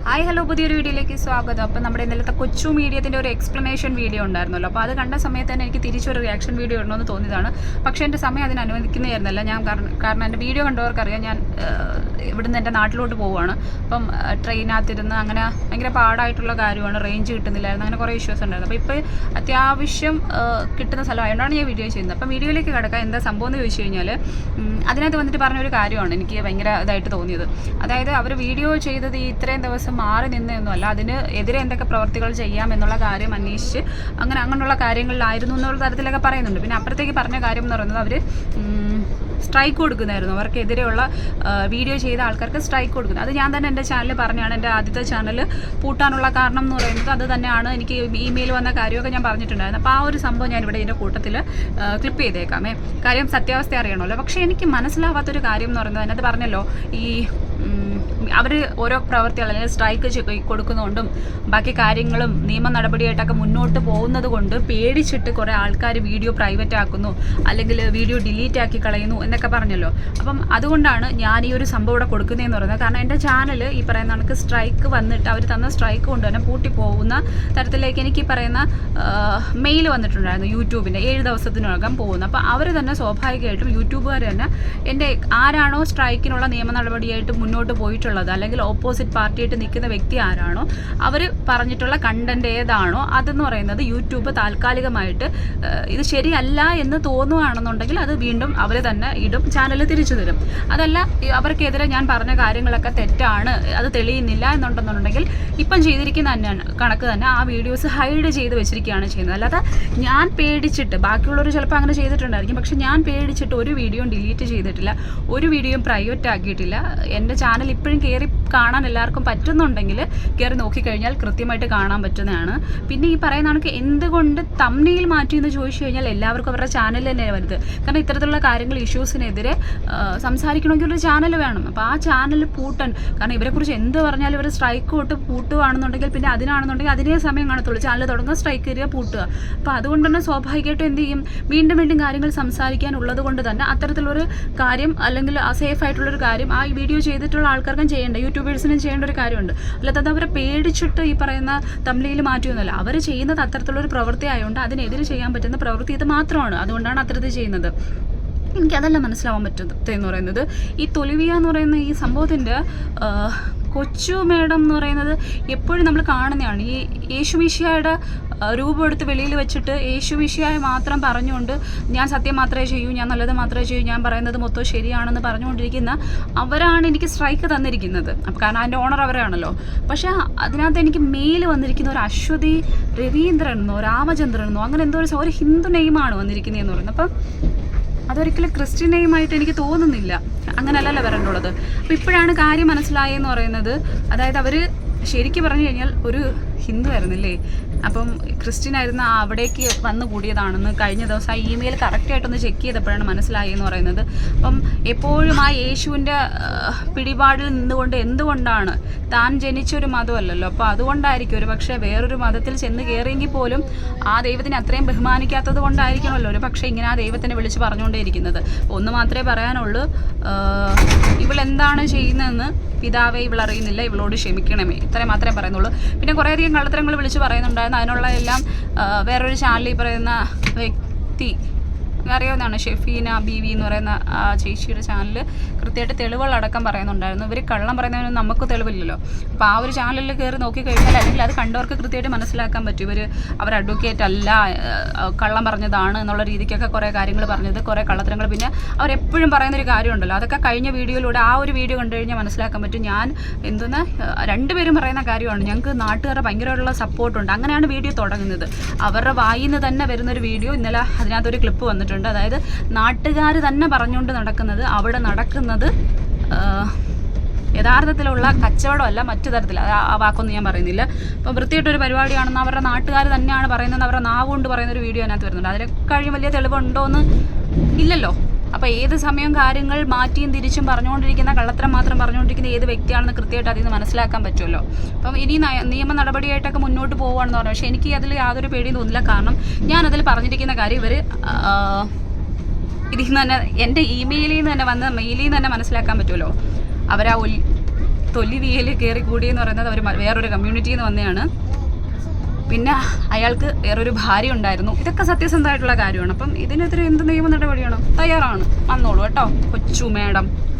Hi hello പുതിയൊരു വീഡിയോയിലേക്ക് സ്വാഗതം. അപ്പോൾ നമ്മുടെ ഇന്നലത്തെ കൊച്ചു മീഡിയത്തിൻ്റെ ഒരു എക്സ്പ്ലനേഷൻ വീഡിയോ ഉണ്ടായിരുന്നല്ലോ. അപ്പോൾ അത് കണ്ട സമയത്ത് തന്നെ എനിക്ക് തിരിച്ചൊരു റിയാക്ഷൻ വീഡിയോ ഇടണമെന്ന് തോന്നിയതാണ്. പക്ഷേ എൻ്റെ സമയം അതിന് അനുവദിക്കുന്നതായിരുന്നല്ല. ഞാൻ കാരണം എൻ്റെ വീഡിയോ കണ്ടവർക്കറിയാം ഞാൻ ഇവിടുന്ന് എൻ്റെ നാട്ടിലോട്ട് പോവുകയാണ്. അപ്പം ട്രെയിനകത്തിരുന്ന് അങ്ങനെ ഭയങ്കര പാടായിട്ടുള്ള കാര്യമാണ്. റേഞ്ച് കിട്ടുന്നില്ലായിരുന്നു, അങ്ങനെ കുറേ ഇഷ്യൂസ് ഉണ്ടായിരുന്നു. അപ്പോൾ ഇപ്പോൾ അത്യാവശ്യം കിട്ടുന്ന സ്ഥലമായതുകൊണ്ടാണ് ഞാൻ വീഡിയോ ചെയ്യുന്നത്. അപ്പം വീഡിയോയിലേക്ക് കിടക്കാൻ എന്താ സംഭവം എന്ന് ചോദിച്ചു കഴിഞ്ഞാൽ അതിനകത്ത് വന്നിട്ട് പറഞ്ഞൊരു കാര്യമാണ് എനിക്ക് ഭയങ്കര ഇതായിട്ട് തോന്നിയത്. അതായത് അവർ വീഡിയോ ചെയ്തത് ഈ ഇത്രയും ദിവസം മാറി നിന്നൊന്നുമല്ല, അതിന് എതിരെ എന്തൊക്കെ പ്രവർത്തികൾ ചെയ്യാം എന്നുള്ള കാര്യം അന്വേഷിച്ച് അങ്ങനെയുള്ള കാര്യങ്ങളിലായിരുന്നു എന്നുള്ള തരത്തിലൊക്കെ പറയുന്നുണ്ട്. പിന്നെ അപ്പുറത്തേക്ക് പറഞ്ഞ കാര്യം എന്ന് പറയുന്നത് അവർ സ്ട്രൈക്ക് കൊടുക്കുന്നതായിരുന്നു. അവർക്കെതിരെയുള്ള വീഡിയോ ചെയ്ത ആൾക്കാർക്ക് സ്ട്രൈക്ക് കൊടുക്കുന്നത്. അത് ഞാൻ തന്നെ എൻ്റെ ചാനൽ പറഞ്ഞാണ്. എൻ്റെ ആദ്യത്തെ ചാനൽ പൂട്ടാനുള്ള കാരണം എന്ന് പറയുന്നത് അത് തന്നെയാണ്. എനിക്ക് ഇമെയിൽ വന്ന കാര്യമൊക്കെ ഞാൻ പറഞ്ഞിട്ടുണ്ടായിരുന്നു. അപ്പോൾ ആ ഒരു സംഭവം ഞാനിവിടെ ഇതിൻ്റെ കൂട്ടത്തിൽ ക്ലിപ്പ് ചെയ്തേക്കാമേ. കാര്യം സത്യാവസ്ഥ അറിയണമല്ലോ. പക്ഷേ എനിക്ക് മനസ്സിലാവാത്തൊരു കാര്യം എന്ന് പറയുന്നത് അതിനകത്ത് പറഞ്ഞല്ലോ, ഈ അവർ ഓരോ പ്രവൃത്തികൾ അല്ലെങ്കിൽ സ്ട്രൈക്ക് കൊടുക്കുന്നതുകൊണ്ടും ബാക്കി കാര്യങ്ങളും നിയമ നടപടിയായിട്ടൊക്കെ മുന്നോട്ട് പോകുന്നത് കൊണ്ട് പേടിച്ചിട്ട് കുറേ ആൾക്കാർ വീഡിയോ പ്രൈവറ്റ് ആക്കുന്നു, അല്ലെങ്കിൽ വീഡിയോ ഡിലീറ്റ് ആക്കി കളയുന്നു എന്നൊക്കെ പറഞ്ഞല്ലോ. അപ്പം അതുകൊണ്ടാണ് ഞാൻ ഈ ഒരു സംഭവം ഇവിടെ കൊടുക്കുന്നതെന്ന് പറയുന്നത്. കാരണം എൻ്റെ ചാനൽ ഈ പറയുന്ന കണക്ക് സ്ട്രൈക്ക് വന്നിട്ട് അവർ തന്ന സ്ട്രൈക്ക് കൊണ്ട് തന്നെ പൂട്ടി പോകുന്ന തരത്തിലേക്ക് എനിക്ക് ഈ പറയുന്ന മെയിൽ വന്നിട്ടുണ്ടായിരുന്നു. യൂട്യൂബിൻ്റെ 7 ദിവസത്തിനകം പോകുന്നു. അപ്പോൾ അവർ തന്നെ സ്വാഭാവികമായിട്ടും യൂട്യൂബുകാർ തന്നെ എൻ്റെ ആരാണോ സ്ട്രൈക്കിനുള്ള നിയമ നടപടിയായിട്ട് മുന്നോട്ട് പോയിട്ടുള്ളത്, അല്ലെങ്കിൽ ഓപ്പോസിറ്റ് പാർട്ടിയായിട്ട് നിൽക്കുന്ന വ്യക്തി ആരാണോ അവർ പറഞ്ഞിട്ടുള്ള കണ്ടന്റ് ഏതാണോ അതെന്ന് പറയുന്നത് യൂട്യൂബ് താൽക്കാലികമായിട്ട് ഇത് ശരിയല്ല എന്ന് തോന്നുകയാണെന്നുണ്ടെങ്കിൽ അത് വീണ്ടും അവർ തന്നെ ഇടും, ചാനൽ തിരിച്ചു തരും. അതല്ല അവർക്കെതിരെ ഞാൻ പറഞ്ഞ കാര്യങ്ങളൊക്കെ തെറ്റാണ്, അത് തെളിയുന്നില്ല എന്നുണ്ടെന്നുണ്ടെങ്കിൽ ഇപ്പം ചെയ്തിരിക്കുന്ന തന്നെയാണ് കണക്ക് തന്നെ ആ വീഡിയോസ് ഹൈഡ് ചെയ്ത് വെച്ചിരിക്കുകയാണ് ചെയ്യുന്നത്. അല്ലാതെ ഞാൻ പേടിച്ചിട്ട്, ബാക്കിയുള്ളവർ ചിലപ്പോൾ അങ്ങനെ ചെയ്തിട്ടുണ്ടായിരിക്കും, പക്ഷെ ഞാൻ പേടിച്ചിട്ട് ഒരു വീഡിയോയും ഡിലീറ്റ് ചെയ്തിട്ടില്ല, ഒരു വീഡിയോയും പ്രൈവറ്റ് ആക്കിയിട്ടില്ല. എൻ്റെ ചാനൽ ഇപ്പോഴും കയറി കാണാൻ എല്ലാവർക്കും പറ്റുന്നുണ്ടെങ്കിൽ കയറി നോക്കിക്കഴിഞ്ഞാൽ കൃത്യമായിട്ട് കാണാൻ പറ്റുന്നതാണ്. പിന്നെ ഈ പറയുന്ന കണക്ക് എന്തുകൊണ്ട് തംബ്നെയിൽ മാറ്റി എന്ന് ചോദിച്ചു കഴിഞ്ഞാൽ എല്ലാവർക്കും അവരുടെ ചാനൽ തന്നെ വരുന്നത്. കാരണം ഇത്തരത്തിലുള്ള കാര്യങ്ങൾ ഇഷ്യൂസിനെതിരെ സംസാരിക്കണമെങ്കിൽ ഒരു ചാനൽ വേണം. അപ്പോൾ ആ ചാനൽ പൂട്ടൻ, കാരണം ഇവരെക്കുറിച്ച് എന്ത് പറഞ്ഞാലും ഇവർ സ്ട്രൈക്ക് തൊട്ട് പൂട്ടുകയാണെന്നുണ്ടെങ്കിൽ പിന്നെ അതിനാണെന്നുണ്ടെങ്കിൽ അതിനേ സമയം കാണത്തുള്ളൂ. ചാനൽ തുടങ്ങുക, സ്ട്രൈക്ക് കയറിയ പൂട്ടുക. അപ്പോൾ അതുകൊണ്ട് തന്നെ സ്വാഭാവികമായിട്ടും എന്ത് ചെയ്യും, വീണ്ടും വീണ്ടും കാര്യങ്ങൾ സംസാരിക്കാനുള്ളത് കൊണ്ട് തന്നെ അത്തരത്തിലൊരു കാര്യം അല്ലെങ്കിൽ സേഫ് ആയിട്ടുള്ളൊരു കാര്യം ആ വീഡിയോ ചെയ്തിട്ടുള്ള ആൾക്കാർക്കും ചെയ്യേണ്ട, യൂട്യൂബേഴ്സിനും ചെയ്യേണ്ട ഒരു കാര്യമുണ്ട്. അല്ലാതെ അത് അവരെ പേടിച്ചിട്ട് ഈ പറയുന്ന തംബ്നെയിൽ മാറ്റിയൊന്നുമല്ല. അവർ ചെയ്യുന്നത് അത്തരത്തിലുള്ളൊരു പ്രവൃത്തി ആയതുകൊണ്ട് അതിനെതിരെ ചെയ്യാൻ പറ്റുന്ന പ്രവൃത്തി ഇത് മാത്രമാണ്. അതുകൊണ്ടാണ് അത്തരത്തിൽ ചെയ്യുന്നത്. എനിക്കതല്ല മനസ്സിലാവാൻ പറ്റുന്നത് പറയുന്നത്. ഈ തൊലിവിയ എന്ന് പറയുന്ന ഈ സംഭവത്തിൻ്റെ കൊച്ചു മേഡം എന്ന് പറയുന്നത് എപ്പോഴും നമ്മൾ കാണുന്നതാണ്. ഈ യേശുമിശിഹായുടെ രൂപം എടുത്ത് വെളിയിൽ വെച്ചിട്ട് യേശുമിശിഹായെ മാത്രം പറഞ്ഞുകൊണ്ട് ഞാൻ സത്യം മാത്രമേ ചെയ്യൂ, ഞാൻ നല്ലത് മാത്രമേ ചെയ്യൂ, ഞാൻ പറയുന്നത് മൊത്തം ശരിയാണെന്ന് പറഞ്ഞുകൊണ്ടിരിക്കുന്ന അവരാണ് എനിക്ക് സ്ട്രൈക്ക് തന്നിരിക്കുന്നത്. അപ്പം കാരണം അതിൻ്റെ ഓണർ അവരാണല്ലോ. പക്ഷേ അതിനകത്ത് എനിക്ക് മെയിൽ വന്നിരിക്കുന്ന ഒരു അശ്വതി രവീന്ദ്രൻ എന്നോ രാമചന്ദ്രൻ എന്നോ അങ്ങനെ എന്തോ ഒരു ഹിന്ദു നെയിമാണ് വന്നിരിക്കുന്നതെന്ന് പറയുന്നത്. അപ്പം അതൊരിക്കലും ക്രിസ്ത്യൻ നെയിമായിട്ട് എനിക്ക് തോന്നുന്നില്ല. അങ്ങനെയല്ലല്ലോ വരേണ്ടുള്ളത്. അപ്പോൾ ഇപ്പോഴാണ് കാര്യം മനസ്സിലായെന്ന് പറയുന്നത്. അതായത് അവർ ശരിക്കും പറഞ്ഞു കഴിഞ്ഞാൽ ഒരു ഹിന്ദു ആയിരുന്നില്ലേ, അപ്പം ക്രിസ്ത്യൻ ആയിരുന്ന അവിടേക്ക് വന്നു കൂടിയതാണെന്ന് കഴിഞ്ഞ ദിവസം ആ ഇമെയിൽ കറക്റ്റായിട്ടൊന്ന് ചെക്ക് ചെയ്തപ്പോഴാണ് മനസ്സിലായെന്ന് പറയുന്നത്. അപ്പം എപ്പോഴും ആ യേശുവിൻ്റെ പിടിപാടിൽ നിന്നുകൊണ്ട് എന്തുകൊണ്ടാണ്, താൻ ജനിച്ചൊരു മതമല്ലല്ലോ, അപ്പോൾ അതുകൊണ്ടായിരിക്കും ഒരു പക്ഷേ വേറൊരു മതത്തിൽ ചെന്ന് കയറിയെങ്കിൽ പോലും ആ ദൈവത്തിനെ അത്രയും ബഹുമാനിക്കാത്തത് കൊണ്ടായിരിക്കണമല്ലോ ഒരു പക്ഷേ ഇങ്ങനെ ആ ദൈവത്തിനെ വിളിച്ച് പറഞ്ഞുകൊണ്ടേയിരിക്കുന്നത്. ഒന്ന് മാത്രമേ പറയാനുള്ളൂ, ഇവളെന്താണ് ചെയ്യുന്നതെന്ന് പിതാവേ ഇവളറിയുന്നില്ല, ഇവളോട് ക്ഷമിക്കണമേ, ഇത്രയും മാത്രമേ പറയുന്നുള്ളൂ. പിന്നെ കുറേയധികം കള്ളത്തരങ്ങൾ വിളിച്ച് പറയുന്നുണ്ടായിരുന്നു. അതിനുള്ള എല്ലാം വേറൊരു ചാനലിൽ പറയുന്ന വ്യക്തി അറിയാവുന്നതാണ്, ഷെഫീന ബീവി എന്ന് പറയുന്ന ആ ചേച്ചിയുടെ ചാനൽ കൃത്യമായിട്ട് തെളിവുകളടക്കം പറയുന്നുണ്ടായിരുന്നു. ഇവർ കള്ളം പറയുന്നതിനൊന്നും നമുക്ക് തെളിവില്ലല്ലോ. അപ്പോൾ ആ ഒരു ചാനലിൽ കയറി നോക്കിക്കഴിഞ്ഞാൽ അല്ലെങ്കിൽ അത് കണ്ടവർക്ക് കൃത്യമായിട്ട് മനസ്സിലാക്കാൻ പറ്റും അവർ അഡ്വക്കേറ്റ് അല്ല, കള്ളം പറഞ്ഞതാണ് എന്നുള്ള രീതിക്കൊക്കെ കുറേ കാര്യങ്ങൾ പറഞ്ഞത്, കുറേ കള്ളത്തരങ്ങൾ. പിന്നെ അവരെപ്പോഴും പറയുന്നൊരു കാര്യമുണ്ടല്ലോ, അതൊക്കെ കഴിഞ്ഞ വീഡിയോയിലൂടെ ആ ഒരു വീഡിയോ കണ്ടു കഴിഞ്ഞാൽ മനസ്സിലാക്കാൻ പറ്റും. ഞാൻ രണ്ടുപേരും പറയുന്ന കാര്യമാണ്, ഞങ്ങൾക്ക് നാട്ടുകാരുടെ ഭയങ്കരമായിട്ടുള്ള സപ്പോർട്ടുണ്ട്, അങ്ങനെയാണ് വീഡിയോ തുടങ്ങുന്നത്. അവരുടെ വായിൽ നിന്ന് തന്നെ വരുന്നൊരു വീഡിയോ ഇന്നലെ അതിനകത്തൊരു ക്ലിപ്പ് വന്നിട്ടുണ്ട്. അതായത് നാട്ടുകാർ തന്നെ പറഞ്ഞുകൊണ്ട് നടക്കുന്നത്, അവിടെ നടക്കുന്നത് യഥാർത്ഥത്തിലുള്ള കച്ചവടമല്ല, മറ്റു തരത്തിൽ ആ വാക്കൊന്നും ഞാൻ പറയുന്നില്ല. അപ്പോൾ വൃത്തിയായിട്ടൊരു പരിപാടിയാണെന്ന് അവരുടെ നാട്ടുകാർ തന്നെയാണ് പറയുന്നത്, അവരുടെ നാവ് കൊണ്ട് പറയുന്നൊരു വീഡിയോ അതിനകത്ത് വരുന്നുണ്ട്. അതിനെക്കഴിഞ്ഞ് വലിയ തെളിവുണ്ടോ എന്ന് ഇല്ലല്ലോ. അപ്പോൾ ഏത് സമയം കാര്യങ്ങൾ മാറ്റിയും തിരിച്ചും പറഞ്ഞുകൊണ്ടിരിക്കുന്ന, കള്ളത്തരം മാത്രം പറഞ്ഞുകൊണ്ടിരിക്കുന്ന ഏത് വ്യക്തിയാണെന്ന് കൃത്യമായിട്ട് അതിൽ നിന്ന് മനസ്സിലാക്കാൻ പറ്റുമല്ലോ. അപ്പം ഇനി നിയമ നടപടിയായിട്ടൊക്കെ മുന്നോട്ട് പോകുകയാണെന്ന് പറഞ്ഞു. പക്ഷേ എനിക്ക് അതിൽ യാതൊരു പേടിയും തോന്നില്ല. കാരണം ഞാനതിൽ പറഞ്ഞിരിക്കുന്ന കാര്യം ഇവർ ഇതിൽ നിന്ന് തന്നെ, എൻ്റെ ഇമെയിലിൽ നിന്ന് തന്നെ വന്ന മെയിലിൽ നിന്ന് തന്നെ മനസ്സിലാക്കാൻ പറ്റുമല്ലോ. അവരാ തൊലി വീയിൽ കയറി കൂടിയെന്ന് പറയുന്നത് അവർ വേറൊരു കമ്മ്യൂണിറ്റിയിൽ നിന്ന് വന്നതാണ്. പിന്നെ അയാൾക്ക് വേറൊരു ഭാര്യ ഉണ്ടായിരുന്നു. ഇതൊക്കെ സത്യസന്ധമായിട്ടുള്ള കാര്യമാണ്. അപ്പം ഇതിനെതിരെ എന്ത് നിയമ നടപടിയാണോ തയ്യാറാണ്, വന്നോളൂ കേട്ടോ കൊച്ചു മേഡം.